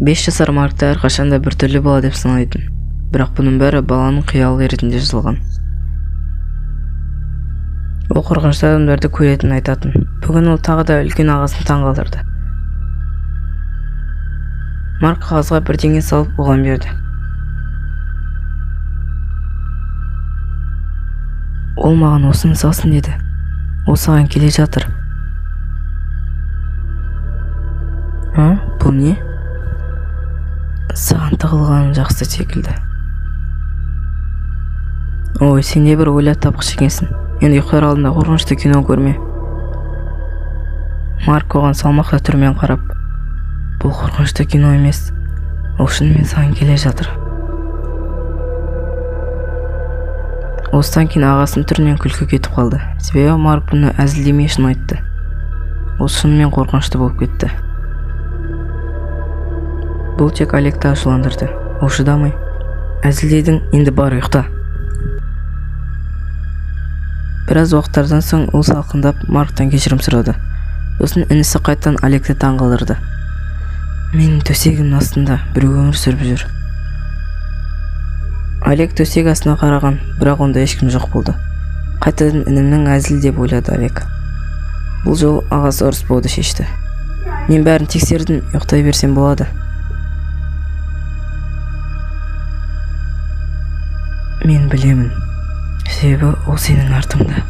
5 жасар Маркты әрқашанда бір түрлі бала деп санайтын. Бірақ бұның бәрі баланың қиялы ретінде жазылған. Ол қорқынышты адамдарды көретінін айтатын. Бүгін ол тағы да үлкен ағасын таңғалдырды. Марк қағазға бірдеңе салып оған берді. Ол маған осыны салсын деді. Ол саған келе жатыр. Бұл не? Саған тығылғаным жақсы секілді. Ой, сен не бір ойлап тапқыш екенсің. Енді ұйықтар алдында қорқынышты кино көрме. Марк оған салмақты түрмен қарап, бұл қорқынышты кино емес. Ол шынымен саған келе жатыр. Осыдан кейін ағасының түрінен күлкі кетіп қалды. Себебі Марк бұны әзілдемей үшін айтты. Ол шынымен қорқынышты болып кетті. Бұл тек Олекті ашуландырды. Ол шыдамай, әзілдедің, енді бар ұйықта. Біраз уақыттардан соң ол салқындап Марктан кешірім сұрады. Сосын інісі қайтадан Олекті таңғалдырды. Менің төсегімнің астында біреу өмір сүріп жүр. Олег төсек астына қараған, бірақ онда ешкім жоқ болды. Қайтадан інімнің әзіл деп ойлады Олег. Бұл жол ағасы ұрыспауды шешті. Мен бәрін тексердім, ұйықтай берсем болады. Мен білемін, себебі ол сенің артыңда.